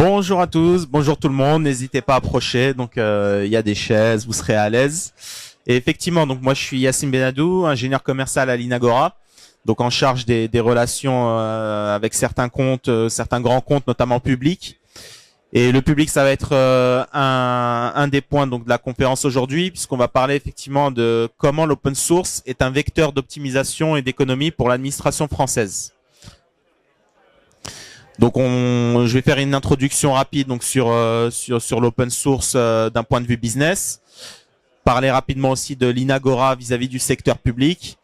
Bonjour à tous, bonjour tout le monde, n'hésitez pas à approcher, donc il y a des chaises, vous serez à l'aise. Et effectivement, donc moi je suis Yassine Benadou, ingénieur commercial à l'Inagora, donc en charge des relations avec certains comptes, certains grands comptes, notamment publics. Et le public, ça va être un des points donc de la conférence aujourd'hui, puisqu'on va parler effectivement de comment l'open source est un vecteur d'optimisation et d'économie pour l'administration française. Donc je vais faire une introduction rapide donc sur l'open source d'un point de vue business, parler rapidement aussi de l'Inagora vis-à-vis du secteur public,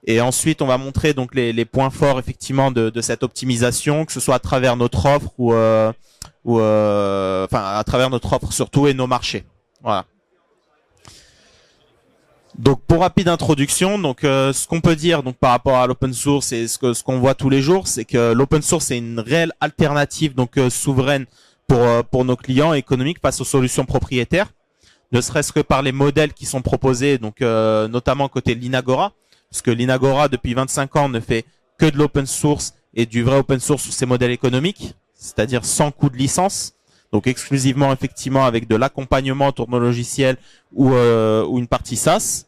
et ensuite on va montrer donc les points forts effectivement de cette optimisation, que ce soit à travers notre offre ou enfin à travers notre offre surtout et nos marchés. Voilà. Donc pour rapide introduction, donc ce qu'on peut dire donc par rapport à l'open source et ce qu'on voit tous les jours, c'est que l'open source est une réelle alternative donc souveraine pour nos clients économiques face aux solutions propriétaires, ne serait-ce que par les modèles qui sont proposés donc notamment côté de l'Inagora, parce que l'Inagora depuis 25 ans ne fait que de l'open source et du vrai open source sous ses modèles économiques, c'est-à-dire sans coût de licence. Donc exclusivement effectivement avec de l'accompagnement autour de nos logiciels ou une partie SaaS.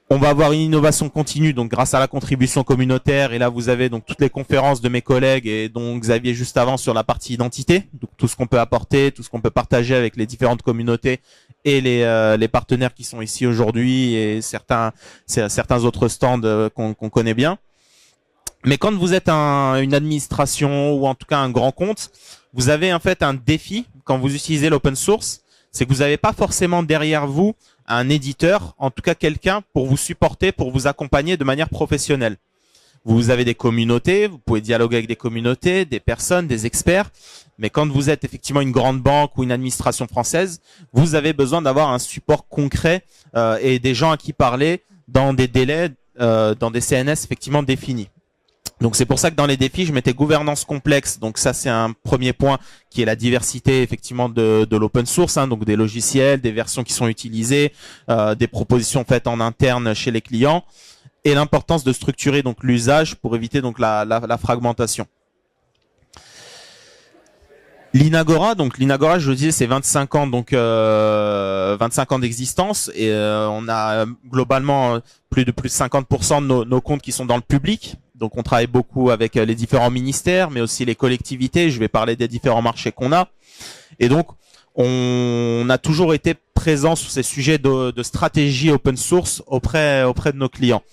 On va avoir une innovation continue donc grâce à la contribution communautaire, et là vous avez donc toutes les conférences de mes collègues et dont Xavier juste avant sur la partie identité, donc tout ce qu'on peut apporter, tout ce qu'on peut partager avec les différentes communautés et les partenaires qui sont ici aujourd'hui et certains autres stands qu'on connaît bien. Mais quand vous êtes une administration ou en tout cas un grand compte, vous avez en fait un défi quand vous utilisez l'open source, c'est que vous n'avez pas forcément derrière vous un éditeur, en tout cas quelqu'un pour vous supporter, pour vous accompagner de manière professionnelle. Vous avez des communautés, vous pouvez dialoguer avec des communautés, des personnes, des experts, mais quand vous êtes effectivement une grande banque ou une administration française, vous avez besoin d'avoir un support concret et des gens à qui parler dans des délais, dans des CNS effectivement définis. Donc c'est pour ça que dans les défis, je mettais gouvernance complexe. Donc ça c'est un premier point qui est la diversité effectivement de l'open source, hein, donc des logiciels, des versions qui sont utilisées, des propositions faites en interne chez les clients, et l'importance de structurer donc l'usage pour éviter donc la fragmentation. L'Inagora, je le disais, c'est 25 ans, donc 25 ans d'existence, et on a globalement plus de 50% de nos comptes qui sont dans le public. Donc on travaille beaucoup avec les différents ministères, mais aussi les collectivités. Je vais parler des différents marchés qu'on a. Et donc on a toujours été présent sur ces sujets de stratégie open source auprès de nos clients.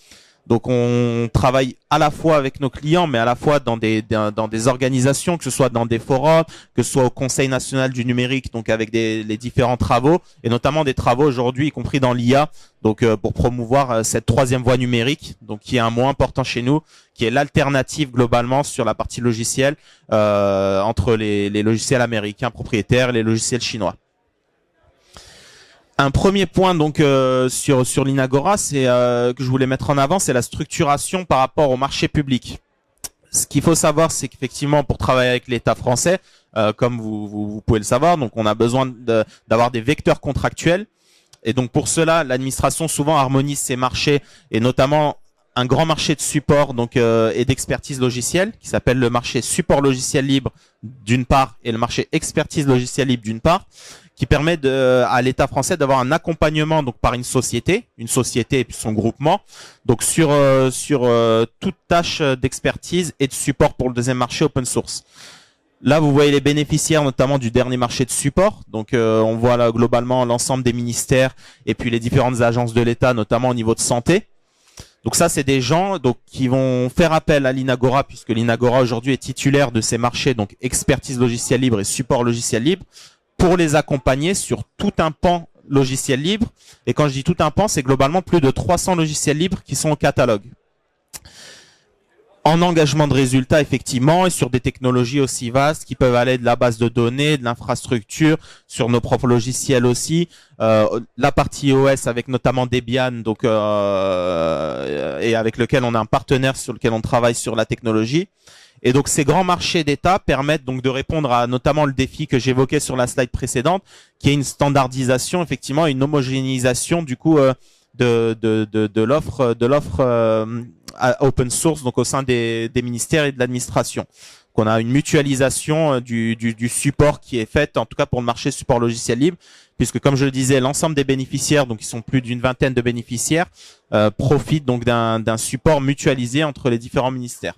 Donc on travaille à la fois avec nos clients, mais à la fois dans des organisations, que ce soit dans des forums, que ce soit au Conseil national du numérique, donc avec les différents travaux, et notamment des travaux aujourd'hui, y compris dans l'IA, donc pour promouvoir cette troisième voie numérique, donc qui est un mot important chez nous, qui est l'alternative globalement sur la partie logicielle entre les logiciels américains propriétaires et les logiciels chinois. Un premier point donc sur l'Inagora, c'est que je voulais mettre en avant, c'est la structuration par rapport au marché public. Ce qu'il faut savoir, c'est qu'effectivement pour travailler avec l'État français, comme vous pouvez le savoir, donc on a besoin d'avoir des vecteurs contractuels, et donc pour cela, l'administration souvent harmonise ses marchés, et notamment un grand marché de support donc et d'expertise logicielle qui s'appelle le marché support logiciel libre d'une part et le marché expertise logiciel libre d'une part, qui permet à l'État français d'avoir un accompagnement donc par une société et puis son groupement, donc sur toute tâche d'expertise et de support pour le deuxième marché open source. Là, vous voyez les bénéficiaires notamment du dernier marché de support. Donc on voit là globalement l'ensemble des ministères et puis les différentes agences de l'État, notamment au niveau de santé. Donc ça, c'est des gens donc qui vont faire appel à l'Inagora, puisque l'Inagora aujourd'hui est titulaire de ces marchés, donc expertise logiciel libre et support logiciel libre, pour les accompagner sur tout un pan logiciel libre. Et quand je dis tout un pan, c'est globalement plus de 300 logiciels libres qui sont au catalogue. En engagement de résultats, effectivement, et sur des technologies aussi vastes qui peuvent aller de la base de données, de l'infrastructure, sur nos propres logiciels aussi, la partie iOS avec notamment Debian, donc et avec lequel on a un partenaire sur lequel on travaille sur la technologie. Et donc ces grands marchés d'État permettent donc de répondre à notamment le défi que j'évoquais sur la slide précédente, qui est une standardisation, effectivement, une homogénéisation du coup de l'offre open source donc au sein des ministères et de l'administration. qu'on a une mutualisation du support qui est faite, en tout cas pour le marché support logiciel libre, puisque comme je le disais, l'ensemble des bénéficiaires, donc ils sont plus d'une vingtaine de bénéficiaires, profitent donc d'un support mutualisé entre les différents ministères.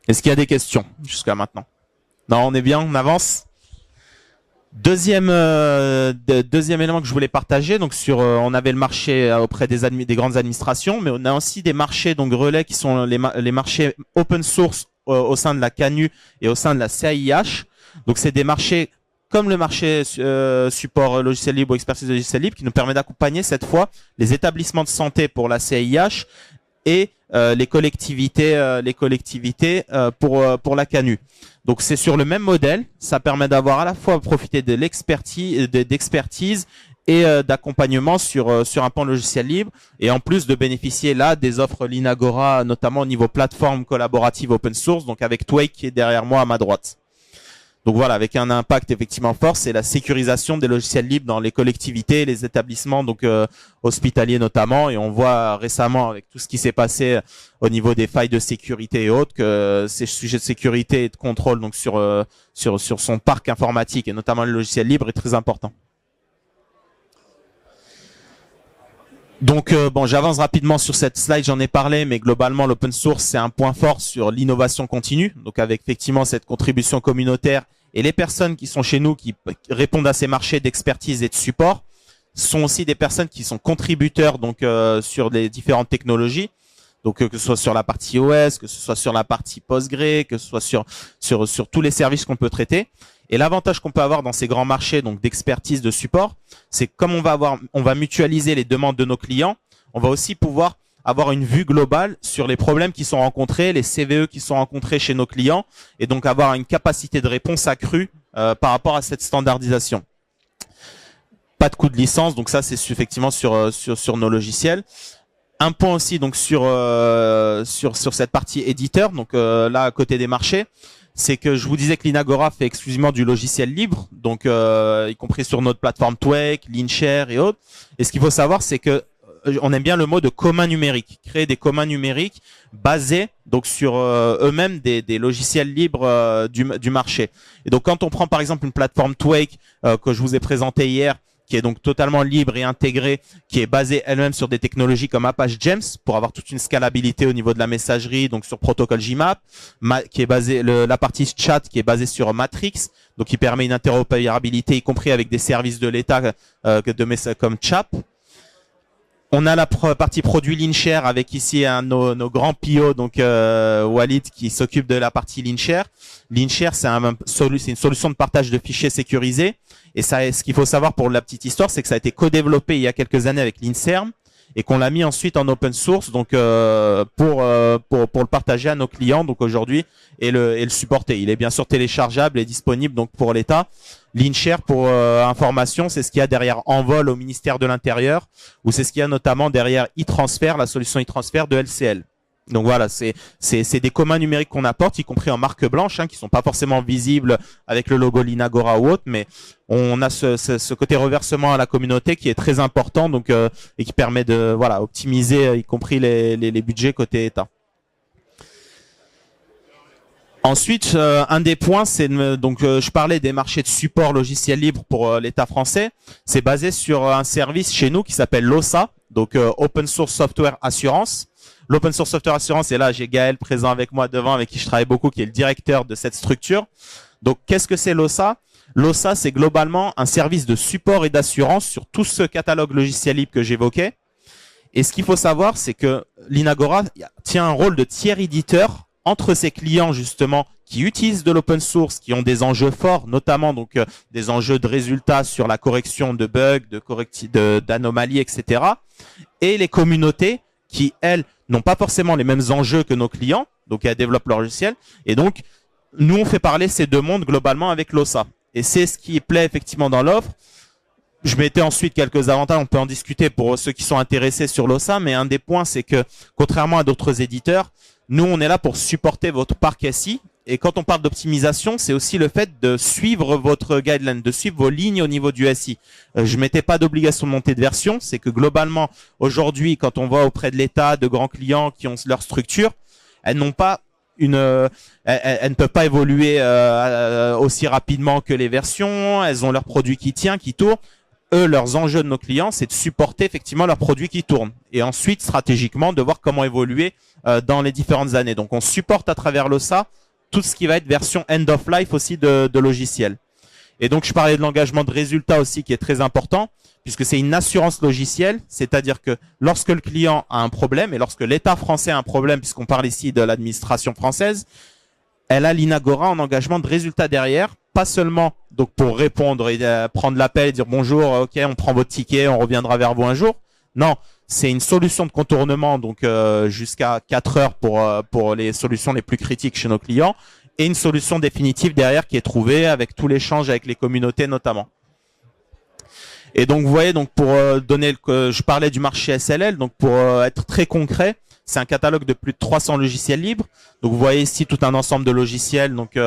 Est-ce qu'il y a des questions jusqu'à maintenant? Non, on est bien, on avance. Deuxième élément que je voulais partager, donc on avait le marché auprès des grandes administrations, mais on a aussi des marchés donc relais qui sont les marchés open source au sein de la CANU et au sein de la CAIH. Donc c'est des marchés comme le marché support logiciel libre ou expertise logiciel libre qui nous permet d'accompagner cette fois les établissements de santé pour la CAIH et les collectivités pour la CANU. Donc c'est sur le même modèle, ça permet d'avoir à la fois profité de d'expertise et d'accompagnement sur un pan logiciel libre, et en plus de bénéficier là des offres Linagora, notamment au niveau plateforme collaborative open source, donc avec Twake qui est derrière moi à ma droite. Donc voilà, avec un impact effectivement fort, c'est la sécurisation des logiciels libres dans les collectivités, les établissements donc hospitaliers notamment, et on voit récemment avec tout ce qui s'est passé au niveau des failles de sécurité et autres que ces sujets de sécurité et de contrôle donc sur son parc informatique et notamment le logiciel libre est très important. Donc bon, j'avance rapidement sur cette slide, j'en ai parlé, mais globalement l'open source c'est un point fort sur l'innovation continue. Donc avec effectivement cette contribution communautaire et les personnes qui sont chez nous qui répondent à ces marchés d'expertise et de support sont aussi des personnes qui sont contributeurs donc sur les différentes technologies. Donc que ce soit sur la partie OS, que ce soit sur la partie Postgre, que ce soit sur tous les services qu'on peut traiter. Et l'avantage qu'on peut avoir dans ces grands marchés donc d'expertise, de support, c'est que comme on va mutualiser les demandes de nos clients, on va aussi pouvoir avoir une vue globale sur les problèmes qui sont rencontrés, les CVE qui sont rencontrés chez nos clients, et donc avoir une capacité de réponse accrue par rapport à cette standardisation. Pas de coût de licence, donc ça c'est effectivement sur nos logiciels. Un point aussi donc sur cette partie éditeur, donc là à côté des marchés, c'est que je vous disais que Linagora fait exclusivement du logiciel libre, donc y compris sur notre plateforme Twake, Linshare et autres. Et ce qu'il faut savoir, c'est que on aime bien le mot de commun numérique, créer des communs numériques basés donc sur eux-mêmes des logiciels libres du marché. Et donc quand on prend par exemple une plateforme Twake que je vous ai présentée hier, qui est donc totalement libre et intégrée, qui est basée elle-même sur des technologies comme Apache Gems pour avoir toute une scalabilité au niveau de la messagerie, donc sur protocole JMAP, qui est basée la partie chat qui est basée sur Matrix, donc qui permet une interopérabilité y compris avec des services de l'État comme CHAP. On a la partie produit Linshare avec ici nos grands PO, donc Walid qui s'occupe de la partie Linshare. Linshare, c'est une solution de partage de fichiers sécurisés. Et ça, ce qu'il faut savoir pour la petite histoire, c'est que ça a été co-développé il y a quelques années avec l'INSERM et qu'on l'a mis ensuite en open source, donc pour le partager à nos clients, donc aujourd'hui et le supporter. Il est bien sûr téléchargeable et disponible donc pour l'État. Linshare, pour information, c'est ce qu'il y a derrière Envol au ministère de l'Intérieur, ou c'est ce qu'il y a notamment derrière e-transfer, la solution e-transfer de LCL. Donc voilà, c'est des communs numériques qu'on apporte, y compris en marque blanche, qui sont pas forcément visibles avec le logo Linagora ou autre, mais on a ce côté reversement à la communauté qui est très important, donc et qui permet de optimiser, y compris les budgets côté État. Ensuite, un des points, c'est je parlais des marchés de support logiciel libre pour l'État français. C'est basé sur un service chez nous qui s'appelle l'OSA, donc Open Source Software Assurance. L'Open Source Software Assurance, et là j'ai Gaël présent avec moi devant, avec qui je travaille beaucoup, qui est le directeur de cette structure. Donc qu'est-ce que c'est l'OSA? L'OSA, c'est globalement un service de support et d'assurance sur tout ce catalogue logiciel libre que j'évoquais. Et ce qu'il faut savoir, c'est que Linagora tient un rôle de tiers éditeur entre ses clients justement qui utilisent de l'open source, qui ont des enjeux forts, notamment donc des enjeux de résultats sur la correction de bugs, d'anomalies, etc. Et les communautés qui, elles, n'ont pas forcément les mêmes enjeux que nos clients, donc elles développent leur logiciel. Et donc, nous, on fait parler ces deux mondes globalement avec l'OSA. Et c'est ce qui plaît effectivement dans l'offre. Je mettais ensuite quelques avantages, on peut en discuter pour ceux qui sont intéressés sur l'OSA, mais un des points, c'est que, contrairement à d'autres éditeurs, nous, on est là pour supporter votre parc SI. Et quand on parle d'optimisation, c'est aussi le fait de suivre votre guideline, de suivre vos lignes au niveau du SI. Je mettais pas d'obligation de montée de version, c'est que globalement, aujourd'hui, quand on va auprès de l'État, de grands clients qui ont leur structure, elles n'ont pas elles ne peuvent pas évoluer aussi rapidement que les versions. Elles ont leur produit qui tient, qui tourne. Eux, leurs enjeux de nos clients, c'est de supporter effectivement leurs produits qui tournent. Et ensuite, stratégiquement, de voir comment évoluer dans les différentes années. Donc, on supporte à travers l'OSA tout ce qui va être version end of life aussi de logiciels. Et donc, je parlais de l'engagement de résultat aussi qui est très important, puisque c'est une assurance logicielle, c'est-à-dire que lorsque le client a un problème et lorsque l'État français a un problème, puisqu'on parle ici de l'administration française, elle a l'Inagora en engagement de résultat derrière, pas seulement donc pour répondre et prendre l'appel et dire bonjour, ok, on prend votre ticket, on reviendra vers vous un jour. Non, c'est une solution de contournement, donc jusqu'à 4 heures pour les solutions les plus critiques chez nos clients, et une solution définitive derrière qui est trouvée avec tout l'échange avec les communautés notamment. Et donc vous voyez, donc pour donner je parlais du marché SLL, donc pour être très concret, c'est un catalogue de plus de 300 logiciels libres. Donc vous voyez ici tout un ensemble de logiciels. Donc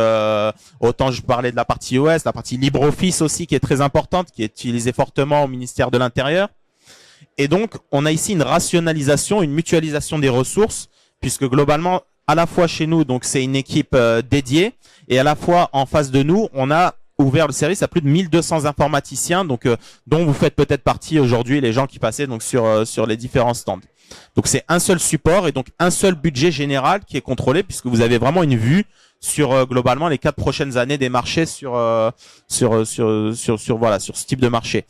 autant je parlais de la partie OS, la partie LibreOffice aussi qui est très importante, qui est utilisée fortement au ministère de l'Intérieur. Et donc on a ici une rationalisation, une mutualisation des ressources, puisque globalement à la fois chez nous, donc c'est une équipe dédiée, et à la fois en face de nous, on a ouvert le service à plus de 1200 informaticiens, donc dont vous faites peut-être partie aujourd'hui, les gens qui passaient donc sur les différents stands. Donc c'est un seul support et donc un seul budget général qui est contrôlé, puisque vous avez vraiment une vue sur globalement les 4 prochaines années des marchés sur ce type de marché.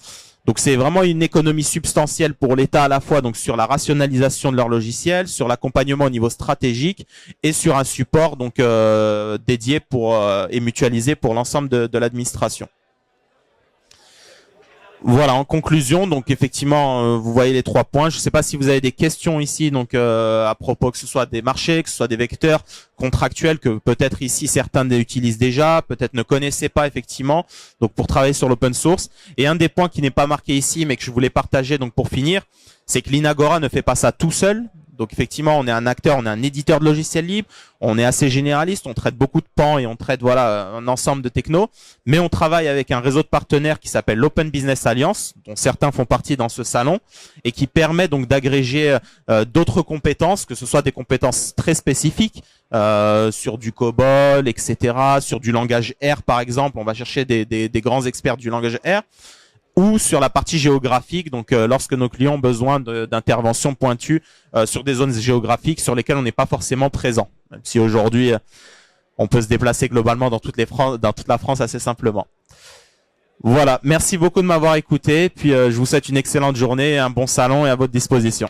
Donc c'est vraiment une économie substantielle pour l'État à la fois donc sur la rationalisation de leur logiciel, sur l'accompagnement au niveau stratégique et sur un support donc dédié et mutualisé pour l'ensemble de l'administration. Voilà, en conclusion, donc effectivement, vous voyez les 3 points. Je ne sais pas si vous avez des questions ici, donc à propos que ce soit des marchés, que ce soit des vecteurs contractuels que peut-être ici certains utilisent déjà, peut-être ne connaissaient pas effectivement. Donc pour travailler sur l'open source. Et un des points qui n'est pas marqué ici, mais que je voulais partager donc pour finir, c'est que l'Inagora ne fait pas ça tout seul. Donc effectivement, on est un acteur, on est un éditeur de logiciels libres, on est assez généraliste, on traite beaucoup de pans et on traite voilà un ensemble de technos, mais on travaille avec un réseau de partenaires qui s'appelle l'Open Business Alliance, dont certains font partie dans ce salon, et qui permet donc d'agréger d'autres compétences, que ce soit des compétences très spécifiques sur du COBOL, etc., sur du langage R par exemple, on va chercher des grands experts du langage R, ou sur la partie géographique, donc lorsque nos clients ont besoin d'interventions pointues sur des zones géographiques sur lesquelles on n'est pas forcément présent. Même si aujourd'hui, on peut se déplacer globalement dans toute la France assez simplement. Voilà, merci beaucoup de m'avoir écouté, puis je vous souhaite une excellente journée, un bon salon et à votre disposition.